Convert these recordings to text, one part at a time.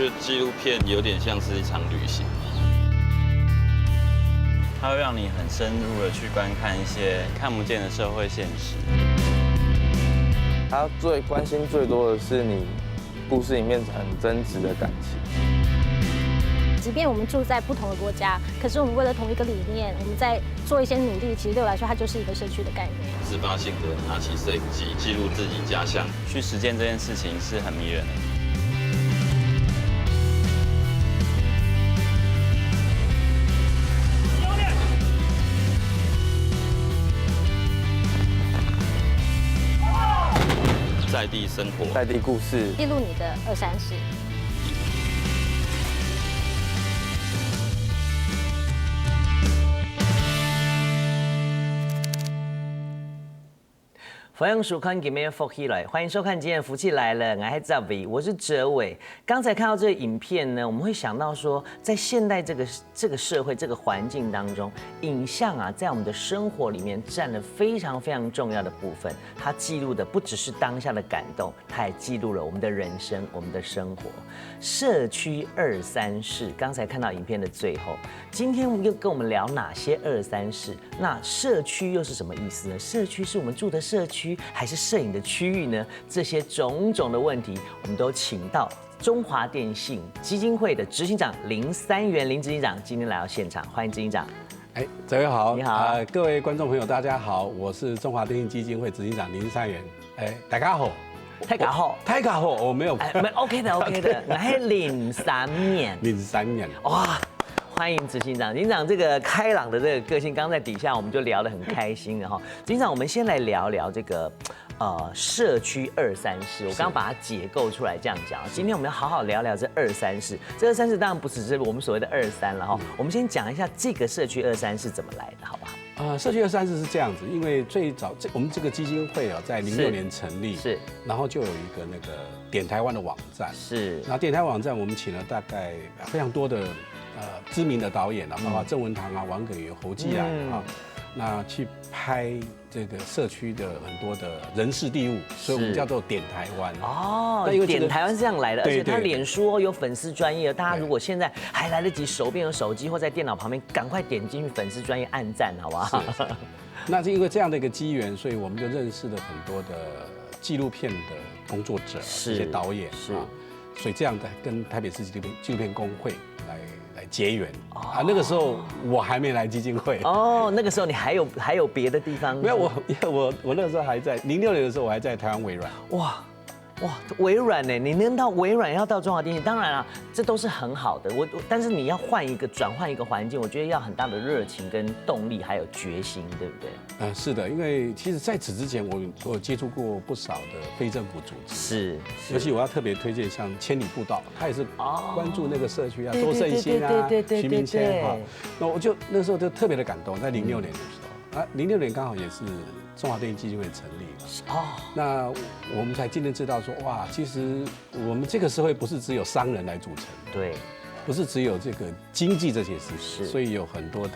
觉得纪录片有点像是一场旅行，它会让你很深入的去观看一些看不见的社会现实。他最关心最多的是你故事里面很真实的感情。即便我们住在不同的国家，可是我们为了同一个理念，我们在做一些努力。其实对我来说，它就是一个社区的概念。自发性的拿起摄影机，记录自己家乡，去实践这件事情是很迷人的。在地生活，在地故事，记录你的二三事。欢迎收看《今天的福气来》，欢迎收看今天的福气来了，我是哲伟，我是哲伟。刚才看到这个影片呢，我们会想到说，在现代这个社会这个环境当中，影像啊，在我们的生活里面占了非常非常重要的部分。它记录的不只是当下的感动，它也记录了我们的人生、我们的生活。社区二三事，刚才看到影片的最后，今天又跟我们聊哪些二三事？那社区又是什么意思呢？社区是我们住的社区，还是摄影的区域呢？这些种种的问题，我们都请到中华电信基金会的执行长林三元林执行长今天来到现场，欢迎执行长。哲伟好，你好，各位观众朋友大家好，我是中华电信基金会执行长林三元。大家好，太卡好，我没有，OK 的，我是林三元，哇。欢迎执行长，执行长这个开朗的这个个性，刚在底下我们就聊得很开心了哈。执行长，我们先来聊聊这个社区二三事，我刚刚把它解构出来这样讲。今天我们要好好聊聊这二三事。这二三事当然不只是我们所谓的二三了哈。我们先讲一下这个社区二三事怎么来的，好不好？社区二三事是这样子，因为最早我们这个基金会在06年成立，是，然后就有一个那个点台湾的网站，是，然后点台网站我们请了大概非常多的知名的导演啊，包括郑文堂啊、王耿瑜、侯季然啊，那去拍这个社区的很多的人事地物，所以我们叫做点台湾。哦，那因为点台湾是这样来的，而且他脸书有粉丝专页，大家如果现在还来得及，手边有手机或在电脑旁边，赶快点进去粉丝专页按赞，好不好？那是因为这样的一个机缘，所以我们就认识了很多的纪录片的工作者，一些导演啊，所以这样的跟台北市纪录片工会来结缘啊。那个时候我还没来基金会哦，那个时候你还有别的地方？没有，我那个时候还在06年的时候，我还在台湾微软。哇，微软呢？你能到微软，要到中华电信，当然了，这都是很好的。但是你要转换一个环境，我觉得要很大的热情跟动力，还有决心，对不对？是的，因为其实在此之前，我接触过不少的非政府组织，是，尤其我要特别推荐像千里步道，他也是关注那个社区啊，周胜兴啊，徐明谦哈。那我就那时候就特别的感动，在06年的时候，06年刚好也是中华电信基金会成立了，那我们才渐渐知道说，哇，其实我们这个社会不是只有商人来组成，对，不是只有这个经济这些事情，所以有很多的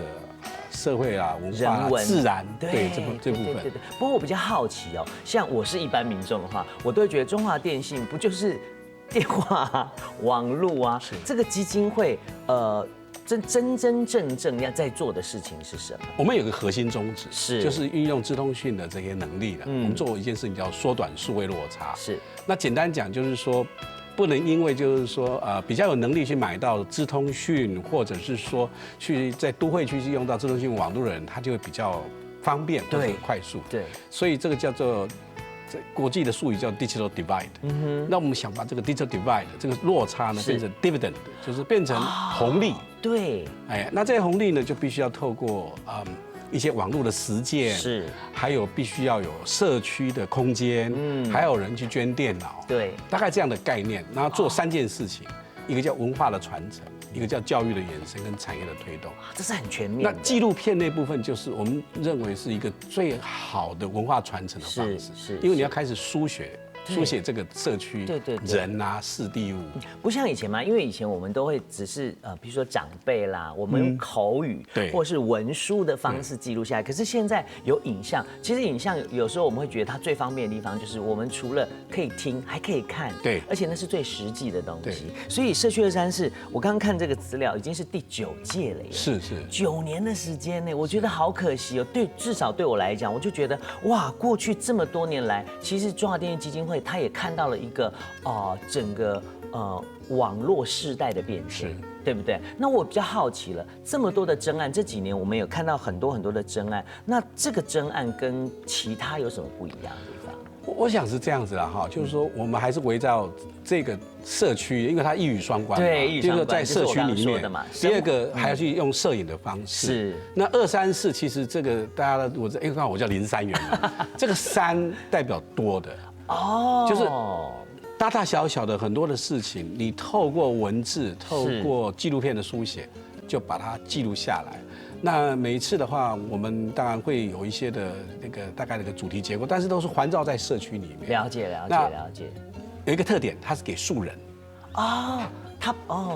社会啊、文化、自然，对这部分。不过我比较好奇哦，像我是一般民众的话，我都会觉得中华电信不就是电话、网络啊，这个基金会真正要在做的事情是什么？我们有个核心宗旨，就是运用资通讯的这些能力了。我们做一件事情叫缩短数位落差。是，那简单讲就是说，不能因为就是说比较有能力去买到资通讯，或者是说去在都会区去用到资通讯网络的人，他就会比较方便或者快速。对，所以这个叫做。国际的术语叫 digital divide，那我们想把这个 digital divide 这个落差呢变成 dividend， 就是变成红利。对，那这些红利呢就必须要透过一些网络的实践，是，还有必须要有社区的空间，还有人去捐电脑，对，大概这样的概念，然后做3件事情，一个叫文化的传承。一个叫教育的延伸跟产业的推动，这是很全面。那纪录片那部分就是我们认为是一个最好的文化传承的方式，因为你要开始书写书写这个社区人啊、事地物，不像以前嘛，因为以前我们都会只是比如说长辈啦，我们用口语或者是文书的方式记录下来。可是现在有影像，其实影像有时候我们会觉得它最方便的地方就是我们除了可以听，还可以看，对，而且那是最实际的东西。所以社区23我刚刚看这个资料，已经是第9届了耶，是9年的时间呢，我觉得好可惜哦。至少对我来讲，我就觉得哇，过去这么多年来，其实中华电信基金会它也看到了一个整个网络世代的变迁，对不对？那我比较好奇了，这么多的真案，这几年我们有看到很多的真案，那这个真案跟其他有什么不一样的地方？我想是这样子啦哈，就是说我们还是围绕这个社区，因为它一语双关嘛。对，一语双关。在社区里面，第二个还要去用摄影的方式。是。那234其实这个大家因为我叫03元嘛，这个3代表多的哦，就是大大小小的很多的事情，你透过文字、透过纪录片的书写，就把它记录下来。那每一次的话，我们当然会有一些的那个大概的一个主题结构，但是都是环绕在社区里面。了解。有一个特点，它是给素人。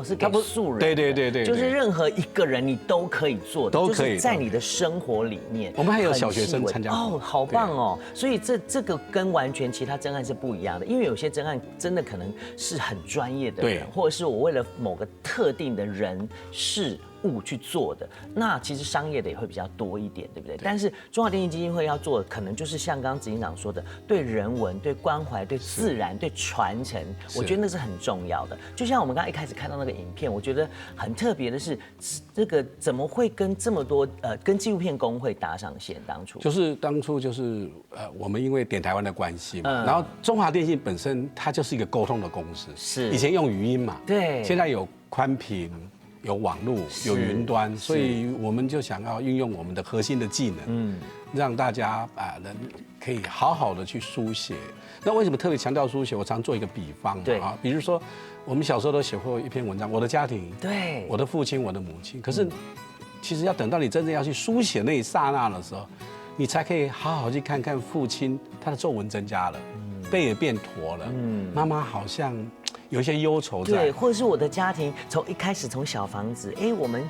是给素人。对，就是任何一个人你都可以做的，都可以在你的生活里面。我们还有小学生参加哦，好棒哦！所以这个跟完全其他真案是不一样的，因为有些真案真的可能是很专业的人，或者是我为了某个特定的人事物去做的，那其实商业的也会比较多一点，对不对？但是中华电信基金会要做的，可能就是像刚刚执行长说的，对人文、对关怀、对自然、对传承，我觉得那是很重要的。就像我们刚刚一开始看到那个影片，我觉得很特别的是，这个怎么会跟这么多跟纪录片工会搭上线？当初就是我们因为点台湾的关系嘛，然后中华电信本身它就是一个沟通的公司，是以前用语音嘛，对，现在有宽频。有网络，有云端，所以我们就想要运用我们的核心的技能，让大家能可以好好的去书写。那为什么特别强调书写？我常做一个比方啊，比如说我们小时候都写过一篇文章，我的家庭，对，我的父亲，我的母亲。可是其实要等到你真正要去书写那一刹那的时候，你才可以好好去看看父亲他的皱纹增加了，背也变驼了，妈妈好像有一些忧愁在，对，或者是我的家庭从一开始从小房子，我们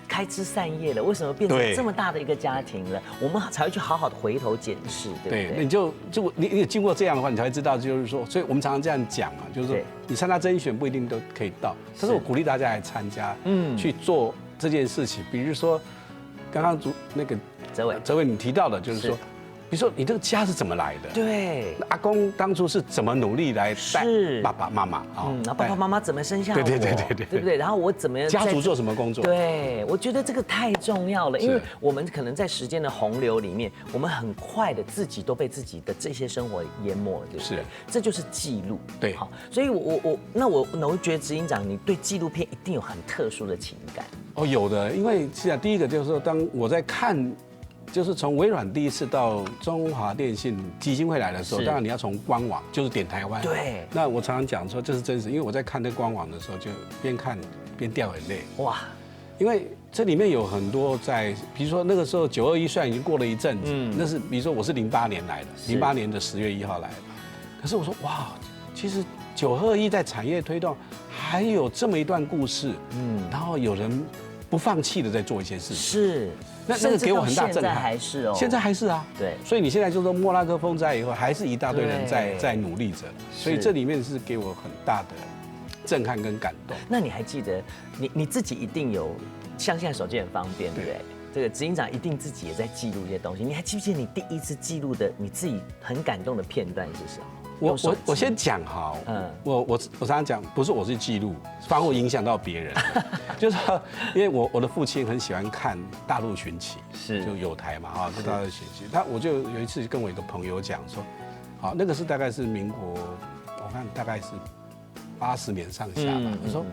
开枝散叶了，为什么变成这么大的一个家庭了？我们才会去好好的回头检视，对不对？你经过这样的话，你才会知道，就是说，所以我们常常这样讲嘛，就是说，你参加甄选不一定都可以到，但是我鼓励大家来参加，去做这件事情。比如说，刚刚那个哲伟你提到的，就是说。比如说，你这个家是怎么来的？对，阿公当初是怎么努力来带爸爸妈妈啊？然后爸爸妈妈怎么生下我？对不对？然后我怎么样？家族做什么工作？对，我觉得这个太重要了，因为我们可能在时间的洪流里面，我们很快的自己都被自己的这些生活淹没了，对不对？是，这就是记录。对，好，所以我觉得执行长，你对纪录片一定有很特殊的情感。哦，有的，因为是啊，第一个就是说，当我在看。就是从微软第一次到中华电信基金会来的时候，当然你要从官网，就是点台湾。对。那我常常讲说这是真实，因为我在看那官网的时候，就边看边掉眼泪。哇！因为这里面有很多比如说那个时候921虽然已经过了一阵子，那是比如说我是08年来的，08年的10月1号来的，可是我说哇，其实921在产业推动还有这么一段故事，然后有人不放弃的在做一些事情。是。那个给我很大震撼，现在还是哦，现在还是啊，对，所以你现在就说莫拉克风灾以后，还是一大堆人在努力着，所以这里面是给我很大的震撼跟感动。那你还记得你自己一定有，像现在手机很方便，对不对？这个执行长一定自己也在记录这些东西。你还记不记得你第一次记录的你自己很感动的片段是什么？我先讲哈，我常常讲，不是我是记录，反而我影响到别人，就是因为我的父亲很喜欢看大陆寻奇，就有台嘛啊，就大陆寻奇。我就有一次跟我一个朋友讲说，好，那个是大概是民国，我看大概是80年上下吧。我说，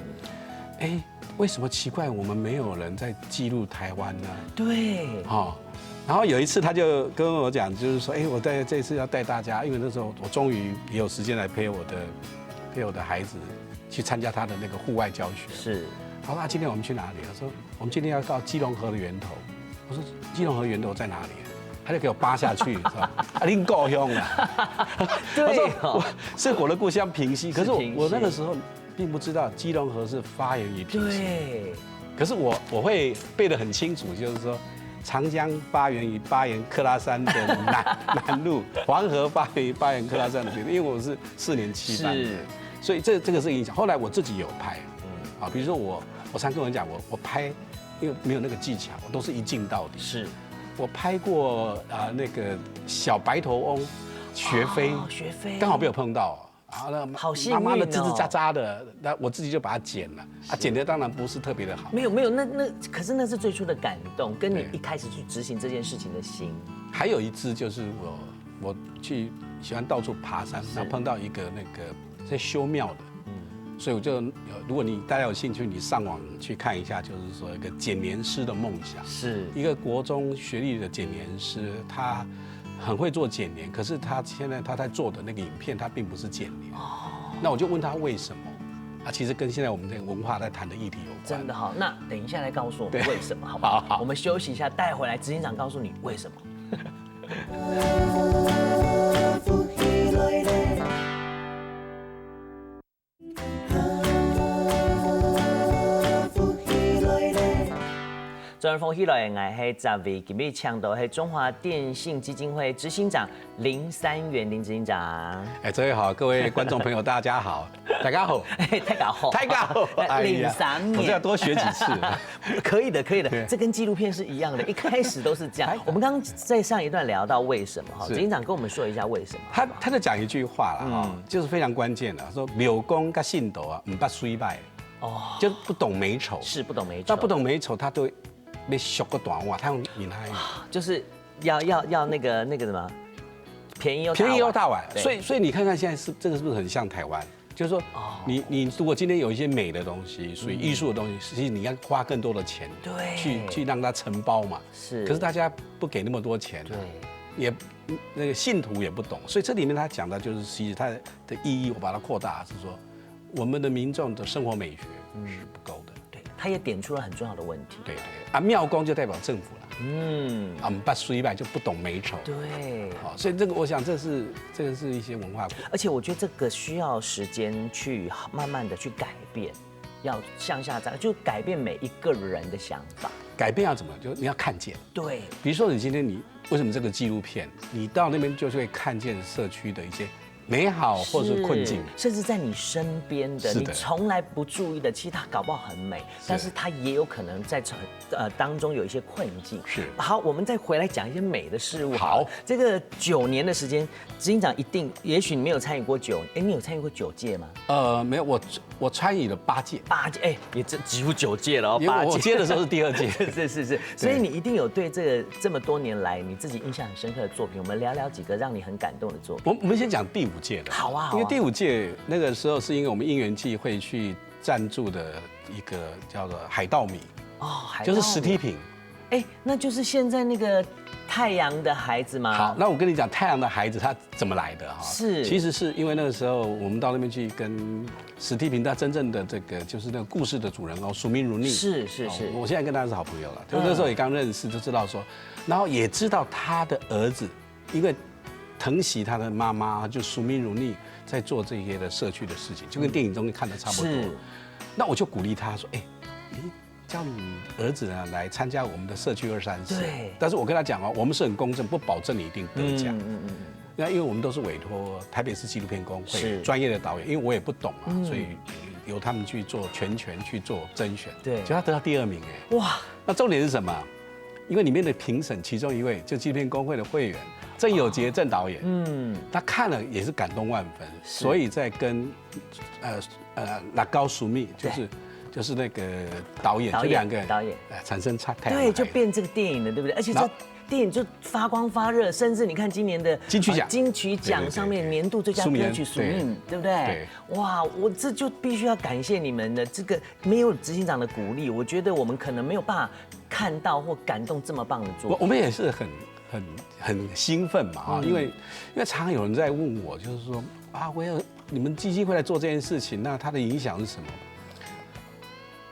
为什么奇怪我们没有人在记录台湾呢？对，好。然后有一次，他就跟我讲，就是说，我这次要带大家，因为那时候我终于也有时间来陪我的孩子去参加他的那个户外教学。是。他说今天我们去哪里？他说我们今天要到基隆河的源头。我说基隆河源头在哪里？他就给我扒下去，是吧？啊，您够凶啊！对我是我的故乡平溪，可是平溪我那个时候并不知道基隆河是发源于平溪。对，可是我会背得很清楚，就是说。长江发源于巴颜克拉山的南路，黄河发源于巴颜克拉山的北路。因为我是4年7班，所以这个是影响。后来我自己有拍，啊，比如说我常跟我讲，我拍，因为没有那个技巧，我都是一镜到底。是，我拍过那个小白头翁学飞，学飞刚好被我碰到。啊，那好幸运哦妈妈的吱吱喳喳的，那我自己就把它剪了啊，剪的当然不是特别的好。没有，可是那是最初的感动，跟你一开始去执行这件事情的心。还有一次就是我去喜欢到处爬山，然后碰到一个那个在修庙的，所以我就如果大家有兴趣，你上网去看一下，就是说一个剪年师的梦想，是一个国中学历的剪年师，他很会做剪年，可是他现在他在做的那个影片，他并不是剪年。那我就问他为什么啊？其实跟现在我们这个文化在谈的议题有关。真的好，那等一下来告诉我们为什么，好不好？好，我们休息一下，带回来执行长告诉你为什么。周润发起来的爱是10位，今日抢到是中华电信基金会执行长林三元林执行长。这位好，各位观众朋友，大家好，大家好，太搞好，太搞好，林三元，我这要多学几次。可以的，可以的，这跟纪录片是一样的，一开始都是这样。我们刚刚在上一段聊到为什么哈，执行长跟我们说一下为什么。他就讲一句话了哈，就是非常关键的，说柳公跟信斗啊，不衰败，哦，就不懂美丑，是不懂美丑，他不懂美丑，他都被修个短袜，他用闽南语，就是要那个什么，便宜又大碗，所以你看看现在这个是不是很像台湾？就是说，你如果今天有一些美的东西，属于艺术的东西，实际你要花更多的钱，对，去让它承包嘛。是，可是大家不给那么多钱，对，也那个信徒也不懂，所以这里面他讲的就是，其实它的意义，我把它扩大是说，我们的民众的生活美学是不够的。对，他也点出了很重要的问题。对啊，庙公就代表政府了。不衰败就不懂美丑。对，好，所以这个我想这个是一些文化，而且我觉得这个需要时间去慢慢的去改变，要向下长，就改变每一个人的想法。改变要怎么？就你要看见。对，比如说你今天为什么这个纪录片，你到那边就是会看见社区的一些美好或是困境，甚至在你身边的，你从来不注意的，其实它搞不好很美，但是它也有可能在当中有一些困境。是，好，我们再回来讲一些美的事物。好，这个9年的时间，执行长也许你没有参与过你有参与过9届吗？没有，我参与了8届。8届，也几乎9届了哦。因为我接的时候是第2届。是，所以你一定有对这么多年来你自己印象很深刻的作品，我们聊聊几个让你很感动的作品。我们先讲第5届的。好啊，因为第5届那个时候是因为我们因缘际会去赞助的一个叫做海盗米，就是实体品。那就是现在那个太阳的孩子吗？好，那我跟你讲，太阳的孩子他怎么来的哈？是，其实是因为那个时候我们到那边去跟史蒂平他真正的这个就是那个故事的主人公署名如逆。是，我现在跟他是好朋友了，就那时候也刚认识，就知道说，然后也知道他的儿子，因为疼惜他的妈妈，就署名如逆在做这些的社区的事情，就跟电影中看的差不多。那我就鼓励他说，你叫你儿子呢来参加我们的社区234。对。但是我跟他讲我们是很公正，不保证你一定得奖。那因为我们都是委托台北市纪录片工会专业的导演，因为我也不懂啊，所以由他们去做全权去做甄选。对。结果他得到第2名哇！那重点是什么？因为里面的评审其中一位就纪录片工会的会员郑有杰郑导演，他看了也是感动万分，所以在跟拉高苏密就是那个导演，就2个人导演产生太阳，对，就变这个电影了，对不对？而且这电影就发光发热，甚至你看今年的金曲奖上面年度最佳歌曲《署名》，对不对？对。哇，我这就必须要感谢你们的这个没有执行长的鼓励，我觉得我们可能没有办法看到或感动这么棒的作品。我们也是很兴奋嘛因为常常有人在问我，就是说你们基金会来做这件事情，那它的影响是什么？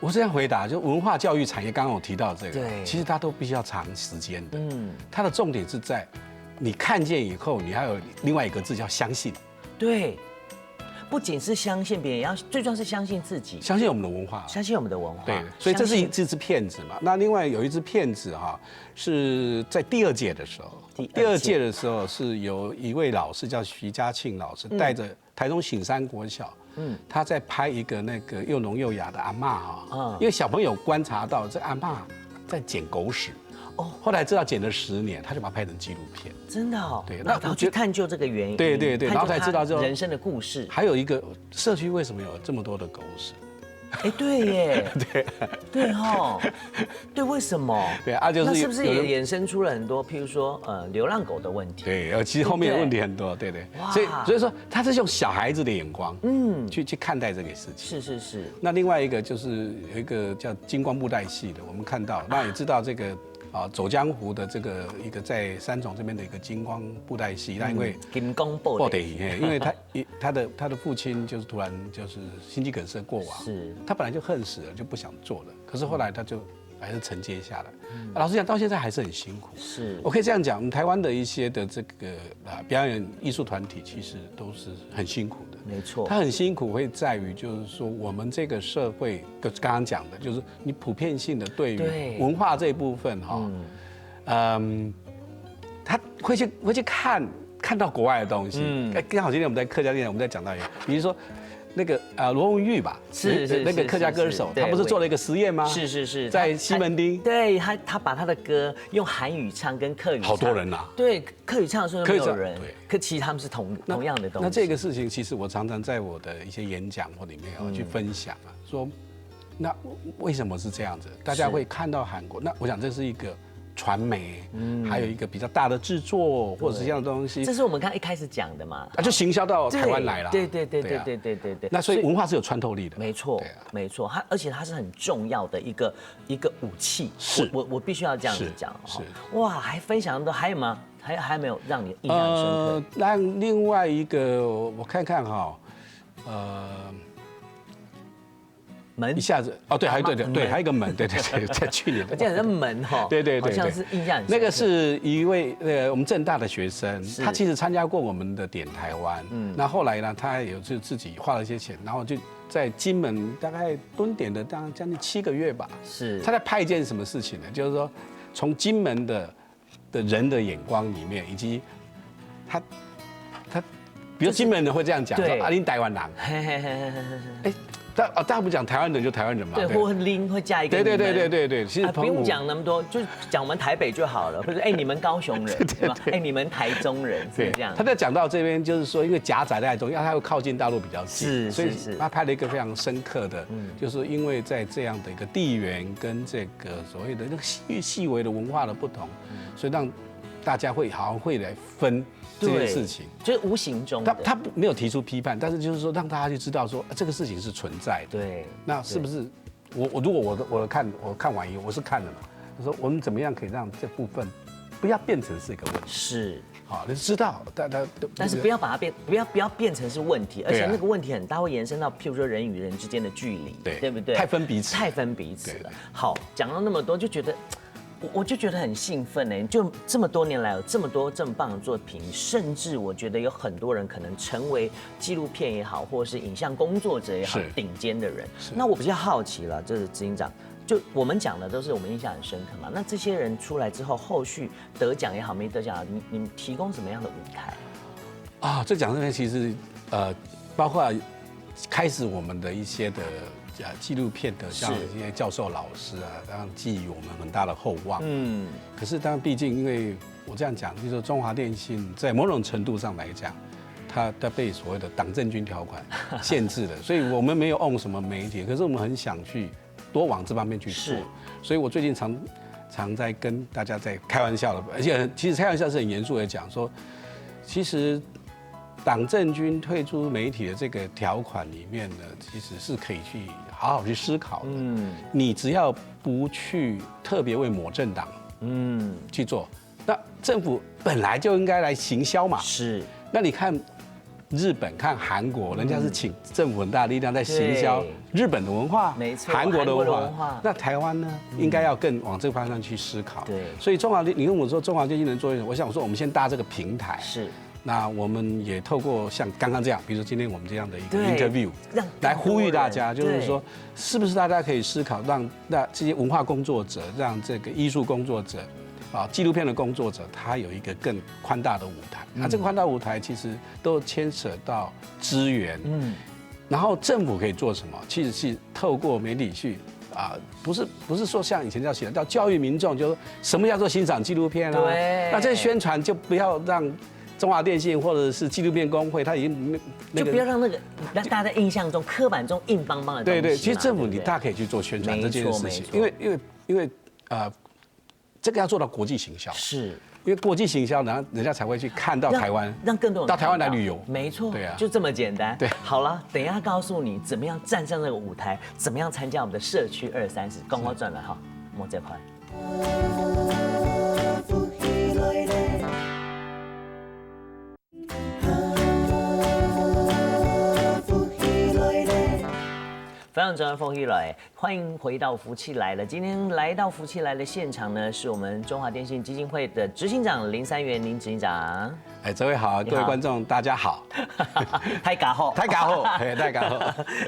我这样回答，就文化教育产业刚刚我提到这个，对，其实它都必须要长时间的。它的重点是在你看见以后，你还有另外一个字叫相信。对，不仅是相信别人，也要最重要是相信自己，相信我们的文化，相信我们的文化。对，所以这是一支片子嘛。那另外有一支片子哈，是在第二届的时候，第二届的时候是有一位老师叫徐家庆老师，带着台中醒山国小。他在拍一个那个又聋又哑的阿嬷哈，因为小朋友观察到这阿嬷在捡狗屎，后来知道捡了10年，他就把它拍成纪录片。真的哦，对，那他去探究这个原因，对，然后才知道人生的故事。还有一个社区为什么有这么多的狗屎？哎，对耶，对哈，对，为什么？对啊，就是那是不是也衍生出了很多，譬如说流浪狗的问题？对，其实后面的问题很多，对。所以说他是用小孩子的眼光，去看待这个事情。是。那另外一个就是有一个叫金光布袋戏的，我们看到，那也知道这个。走江湖的这个一个在三重这边的一个金光布袋戏，那因为金光布袋戏，因为他的父亲就是突然就是心肌梗塞过往，是他本来就恨死了，就不想做了，可是后来他就还是承接下来。老实讲，到现在还是很辛苦。是，我可以这样讲，我们台湾的一些的这个表演艺术团体其实都是很辛苦的。没错，他很辛苦会在于就是说我们这个社会，刚刚讲的就是你普遍性的对于文化这一部分哈，他会去看到国外的东西。刚好今天我们在客家店，我们在讲到一个，比如说。那个罗文玉吧，是那个客家歌手，他不是做了一个实验吗？是，在西门町。对他把他的歌用韩语唱跟客语唱，好多人呐。对，客语唱的时候没有人，可其实他们是同样的东西。那这个事情，其实我常常在我的一些演讲或里面去分享啊，说那为什么是这样子？大家会看到韩国，那我想这是一个。传媒，还有一个比较大的制作或者是这样的东西，这是我们刚一开始讲的嘛，就行销到台湾来了。对。那所以文化是有穿透力的，没错，而且它是很重要的一个武器。是，我必须要这样子讲。是，哇，还分享的还有吗？还没有让你印象深刻？那另外一个我看看哈，门一下子对，还有对，还有一个门，对，在去年我记得是门哈，对，好像是印象很深刻。那个是一位我们政大的学生，他其实参加过我们的点台湾，那后来呢，他有就自己花了一些钱，然后就在金门大概蹲点的将近7个月吧。是，他在拍一件什么事情呢？就是说从金门的人的眼光里面，以及他，比如金门人会这样讲说啊，你台湾人，哎。大家不讲台湾人就台湾人嘛？对，或拎会加一个。对，其实不用讲那么多，就讲我们台北就好了，或者你们高雄人，对吧？你们台中人，是这样。他在讲到这边，就是说，因为夹杂在中，因为他会靠近大陆比较近，所以他拍了一个非常深刻的，就是因为在这样的一个地缘跟这个所谓的那个细微的文化的不同，所以让大家好像会来分。这件事情就是无形中，他没有提出批判，但是就是说让大家去知道说这个事情是存在的。对，那是不是如果我看完以后我是看了嘛？我说我们怎么样可以让这部分不要变成是一个问题？是，好，你知道，但是不要把它不要变成是问题，而且那个问题很大，会延伸到譬如说人与人之间的距离，对不对？太分彼此了。好，讲到那么多，就觉得。我就觉得很兴奋呢，就这么多年来有这么多这么棒的作品，甚至我觉得有很多人可能成为纪录片也好，或者是影像工作者也好，顶尖的人。那我比较好奇了，就是执行长，就我们讲的都是我们印象很深刻嘛。那这些人出来之后，后续得奖也好，没得奖，你们提供什么样的舞台？啊，这奖这边其实包括开始我们的一些的。纪录片的像一些教授老师啊，当然寄予我们很大的厚望。可是当然，毕竟因为我这样讲，就是说中华电信在某种程度上来讲，它被所谓的党政军条款限制了，所以我们没有 own 什么媒体，可是我们很想去多往这方面去做。所以我最近常在跟大家在开玩笑的，而且其实开玩笑是很严肃的讲说，其实。党政军退出媒体的这个条款里面呢，其实是可以去好好去思考的。你只要不去特别为某政党去做，那政府本来就应该来行销嘛。是。那你看日本、看韩国，人家是请政府很大的力量在行销日本的文化，没错，韩国的文文化。那台湾呢，应该要更往这个方向去思考。对，所以你跟我说中华电信能做什么？我想说，我们先搭这个平台。是。那我们也透过像刚刚这样，比如说今天我们这样的一个 interview， 来呼吁大家，就是说，是不是大家可以思考，让这些文化工作者，让这个艺术工作者，纪录片的工作者，他有一个更宽大的舞台。那这个宽大舞台其实都牵扯到资源，然后政府可以做什么？其实是透过媒体去。不是说像以前叫教育民众，就是什么叫做欣赏纪录片啊？对。那这些宣传就不要让中华电信或者是纪录片工会，它已经就不要让让大家在印象中、刻板中硬邦邦的东西。对，其实政府大家可以去做宣传这件事情，因为这个要做到国际行销，是因为国际行销，然后人家才会去看到台湾，让更多人到台湾来旅游。没错，对啊，就这么简单。对，好了，等一下告诉你怎么样站上这个舞台，怎么样参加我们的社区230，光华转了哈，莫这块。非常重要，风雨来，欢迎回到福气来了。今天来到福气来了现场呢，是我们中华电信基金会的执行长林三元林执行长。这位好，各位观众大家好。太嘎后，太嘎后，太嘎后。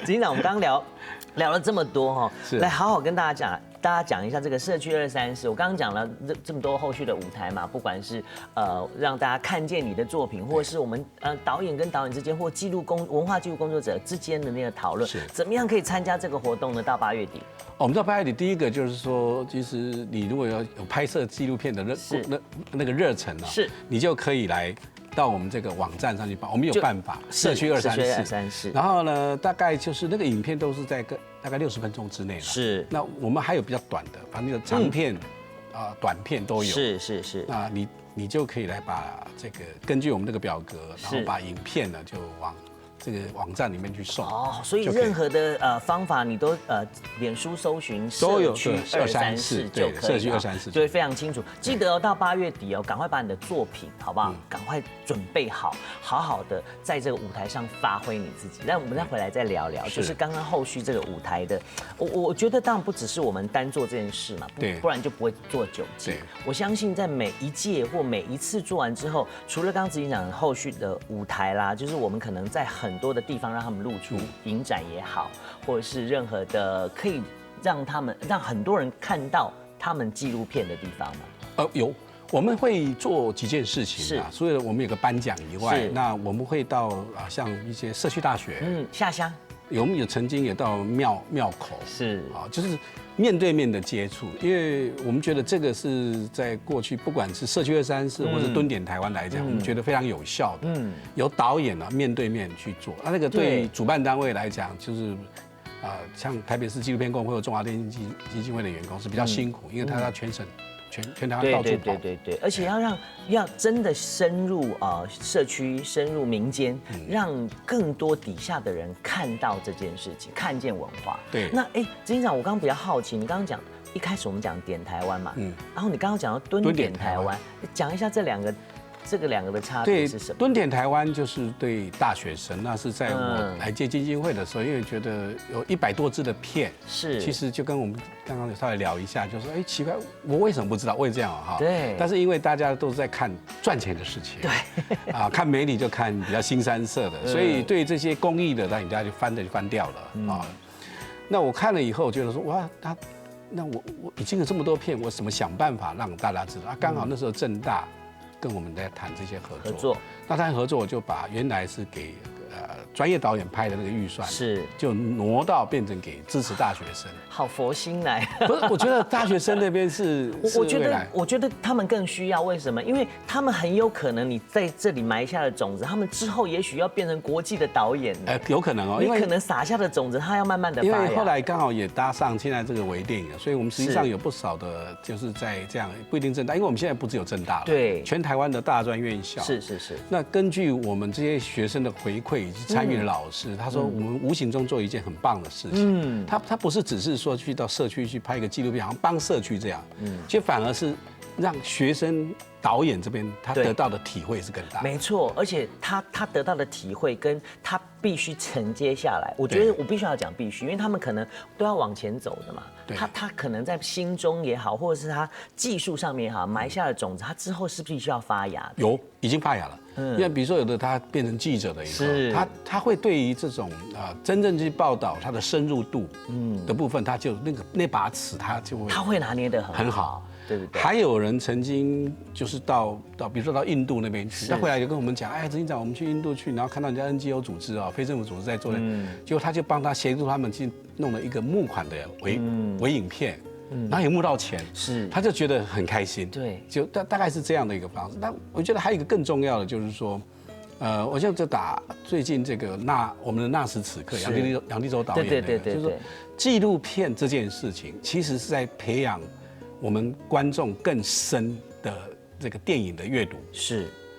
执行长，我们刚聊了这么多哈，是来好好跟大家讲一下这个社区230。我刚刚讲了这么多后续的舞台嘛，不管是让大家看见你的作品，或者是我们导演跟导演之间，或文化纪录工作者之间的那个讨论，怎么样可以参加这个活动呢？到8月底。我们到8月底，第一个就是说，其实你如果有拍摄纪录片的那个热忱啊，是你就可以来到我们这个网站上去报。我们有办法，社区234。然后呢，大概就是那个影片都是在大概60分钟之内了。是。那我们还有比较短的，反正有长片、短片都有。是。那你就可以来把这个根据我们这个表格，然后把影片呢就往这个网站里面去送。所以任何的方法你都脸书搜寻社区234就可以，社区234就会非常清楚。记得到8月底赶快把你的作品好不好？赶快准备好，好好的在这个舞台上发挥你自己。那我们再回来再聊聊，就是刚刚后续这个舞台的，我觉得当然不只是我们单做这件事嘛，不然就不会做9届。我相信在每一届或每一次做完之后，除了刚刚执行长后续的舞台啦，就是我们可能在很多的地方让他们露出影展也好，或者是任何的可以让很多人看到他们纪录片的地方吗？有，我们会做几件事情啊。所以我们有个颁奖以外，那我们会到像一些社区大学，下乡，我们曾经也到庙口，就是面对面的接触，因为我们觉得这个是在过去不管是社区234或者蹲点台湾来讲，我们觉得非常有效的。由导演面对面去做，那个对主办单位来讲，就是像台北市纪录片工会或中华电信基金会的员工是比较辛苦，因为他要全台湾到处跑。对，而且要真的深入社区、深入民间，让更多底下的人看到这件事情，看见文化。对。那执行长，我刚刚比较好奇，你刚刚讲一开始我们讲点台湾嘛，然后你刚刚讲到蹲点台湾，讲一下这两个的差别是什么？蹲点台湾就是对大学生，那是在我来接基金会的时候，因为觉得有100多支的片，其实就跟我们刚刚稍微聊一下，就说奇怪，我为什么不知道？为这样哈？对。但是因为大家都是在看赚钱的事情，对。看媒体就看比较新三色的，所以对这些公益的，那人家就翻掉了那我看了以后，觉得说哇，那我已经有这么多片，我怎么想办法让大家知道？刚好那时候政大跟我们在谈这些合作，那谈合作我就把原来是给专业导演拍的那个预算就挪到变成给支持大学生。好佛心来，不是，我觉得大学生那边是我觉得他们更需要，为什么？因为他们很有可能你在这里埋下的种子，他们之后也许要变成国际的导演。有可能因为可能撒下的种子，他要慢慢的发芽。因为后来刚好也搭上现在这个微电影，所以我们实际上有不少的，就是在这样不一定政大，因为我们现在不只有政大了，对，全台湾的大专院校是。那根据我们这些学生的回馈以及参与的老师，他说我们无形中做一件很棒的事情。他不是只是说去到社区去拍一个纪录片，好像帮社区这样，其实反而是让学生导演这边他得到的体会是更大。没错，而且他得到的体会跟他必须承接下来，我觉得我必须要讲必须，因为他们可能都要往前走的嘛。他可能在心中也好，或者是他技术上面也好，埋下了种子，他之后是必须要发芽的。已经发芽了。因为比如说有的他变成记者了以后，他会对于这种真正去报道他的深入度的部分，他就那把尺他会拿捏得很好。对不对？还有人曾经就是到比如说到印度那边去，他回来就跟我们讲，哎，执行长，我们去印度去，然后看到人家 NGO 组织非政府组织在做的，结果他就帮他协助他们去弄了一个募款的微影片，然后也募到钱，他就觉得很开心。对，就大概是这样的一个方式。但我觉得还有一个更重要的就是说，我就打最近这个我们的那时此刻杨力州导演的，就是说纪录片这件事情其实是在培养我们观众更深的这个电影的阅读，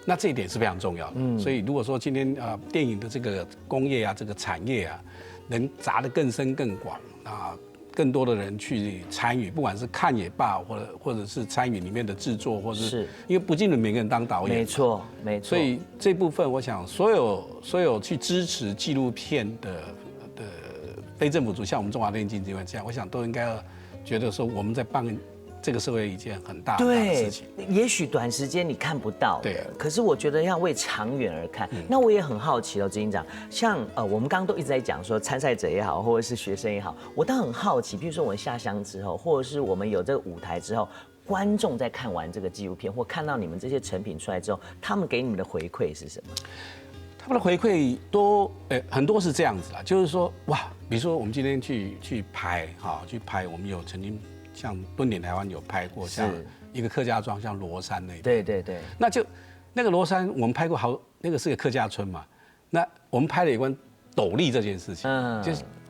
那这一点是非常重要的。所以如果说今天电影的这个工业这个产业能砸得更深更广更多的人去参与，不管是看也罢，或者是参与里面的制作，或者是因为不尽然每个人当导演，没错。所以这部分我想所有去支持纪录片的非政府组，像我们中华电影基金会这样，我想都应该要觉得说我们在帮这个社会一件很大的事情。也许短时间你看不到，可是我觉得要为长远而看。那我也很好奇执行长，像我们刚刚都一直在讲说参赛者也好，或者是学生也好，我倒很好奇，比如说我们下乡之后，或者是我们有这个舞台之后，观众在看完这个纪录片或看到你们这些成品出来之后，他们给你们的回馈是什么？他们的回馈很多是这样子啦，就是说比如说我们今天去拍我们有曾经像敦点台湾有拍过，像一个客家庄，像罗山那边。对。那个罗山我们拍过那个是个客家村嘛。那我们拍了有关斗笠这件事情，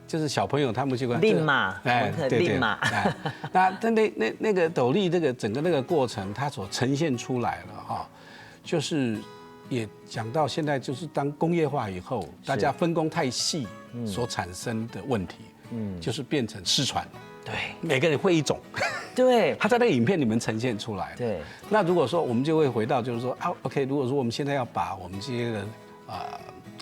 就是小朋友他们去关令马，令马。那个斗笠这个整个那个过程，它所呈现出来了就是也讲到现在就是当工业化以后，大家分工太细所产生的问题，就是变成失传。对，每个人会一种，对，他在那个影片里面呈现出来。对，那如果说我们就会回到，就是说OK， 如果说我们现在要把我们这些的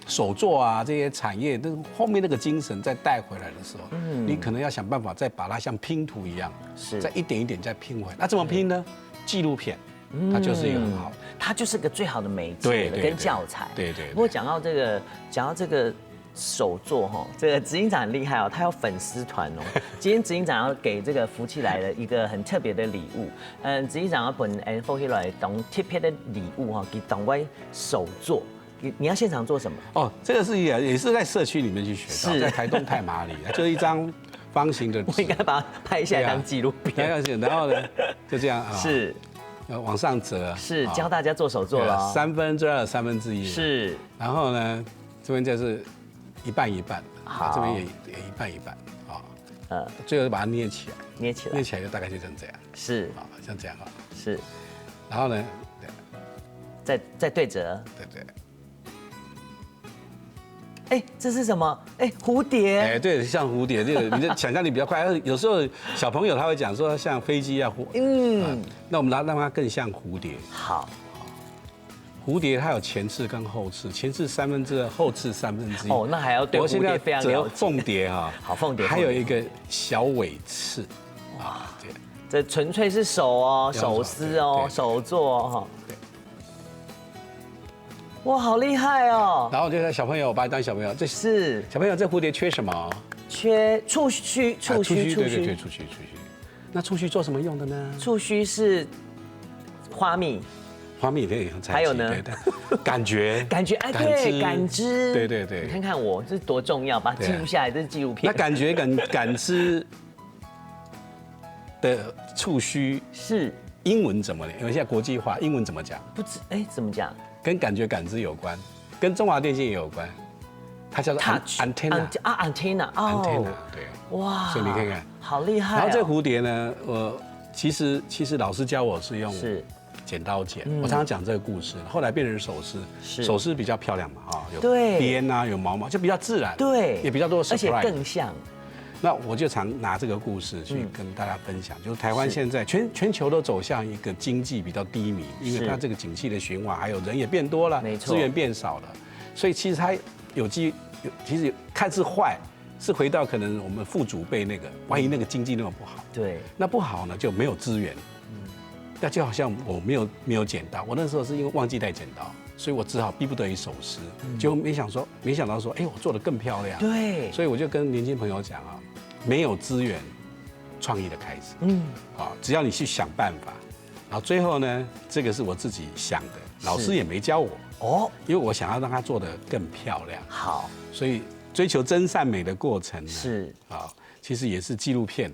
手作这些产业，后面那个精神再带回来的时候，你可能要想办法再把它像拼图一样，再一点一点再拼回来。那怎么拼呢？纪录片，它就是一个很好，它就是个最好的媒介跟教材。对。不过讲到这个。手作这个执行长很厉害他有粉丝团今天执行长要给这个福气来了一个很特别的礼物。执行长要本福气来当特别的礼物给党外手作。你要现场做什么？这个是也是在社区里面去学到，在台东太麻里，就是一张方形的纸。我应该把它拍下来当纪录片。然后呢，就这样往上折。教大家做手作了。2/3、1/3。是。然后呢，这边就是一半一半，这边也一半一半最后把它捏起来就大概就成这样，像这样是，然后呢，再对折，对，这是什么？蝴蝶，对，像蝴蝶，这个你的想象力比较快，有时候小朋友他会讲说像飞机那我们让它更像蝴蝶，好。蝴蝶它有前翅跟后翅，前翅2/3，后翅1/3。那还要对蝴蝶非常了解。折凤蝶好，凤蝶还有一个小尾翅这纯粹是手丝手作对。哇，好厉害然后就小朋友，我把它当小朋友，这是小朋友，这蝴蝶缺什么？缺触须。对，触须。那触须做什么用的呢？触须是花蜜。花蜜也很还有呢，感觉，对，感知，对，你看看我这是多重要，把它记录下来，这是纪录片。那感觉感知的触须是英文怎么呢？因为现在国际化，英文怎么讲？不知怎么讲？跟感觉感知有关，跟中华电信也有关，它叫做 antenna antenna， 对，哇，所以你看看，好厉害。然后这蝴蝶呢，其实老师教我是用剪刀剪，我常常讲这个故事，后来变成手饰，手饰比较漂亮嘛，有边有毛毛，就比较自然，对，也比较多 surprise，而且更像。那我就常拿这个故事去跟大家分享，就是台湾现在全球都走向一个经济比较低迷，因为它这个景气的循环，还有人也变多了，资源变少了，所以其实它其实看似坏，是回到可能我们父祖辈那个，万一那个经济那么不好，对，那不好呢就没有资源，那就好像我没有剪刀，我那时候是因为忘记带剪刀。所以我只好逼不得已手撕，结果没想到说，哎，我做得更漂亮。对，所以我就跟年轻朋友讲啊，没有资源，创意的开始。只要你去想办法，然后最后呢，这个是我自己想的，老师也没教我哦，因为我想要让它做得更漂亮。好，所以追求真善美的过程呢，是其实也是纪录片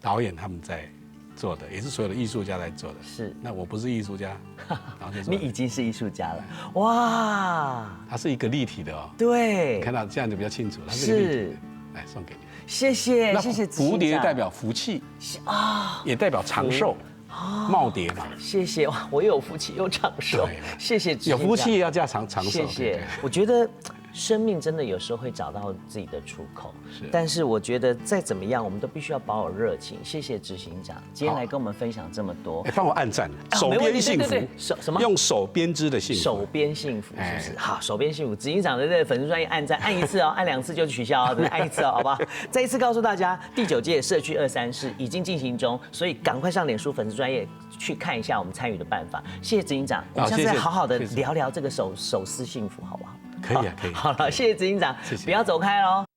导演他们在做的，也是所有的艺术家在做的。是，那我不是艺术家，然后你已经是艺术家了，哇！它是一个立体的哦，对，看到这样就比较清楚，它是一个立体的，来送给你，谢谢，谢谢。蝴蝶代表福气啊，也代表长寿，耄耋嘛。谢谢哇，我又有福气又长寿，谢谢。有福气也要加长寿，谢谢。我觉得。生命真的有时候会找到自己的出口，但是我觉得再怎么样，我们都必须要保有热情。谢谢执行长今天来跟我们分享这么多。帮我按赞，手编幸福，什么？用手编织的幸福，手编幸福是不是？好，手编幸福。执行长的这个粉丝专页按赞，按一次哦，按2次就取消哦，只能按1次哦，好不好？再一次告诉大家，第9届社区234已经进行中，所以赶快上脸书粉丝专页去看一下我们参与的办法。谢谢执行长，我们下次再好好的聊聊这个手撕幸福，好不好？可以啊，可以。好了，谢谢执行长，不要走开喽。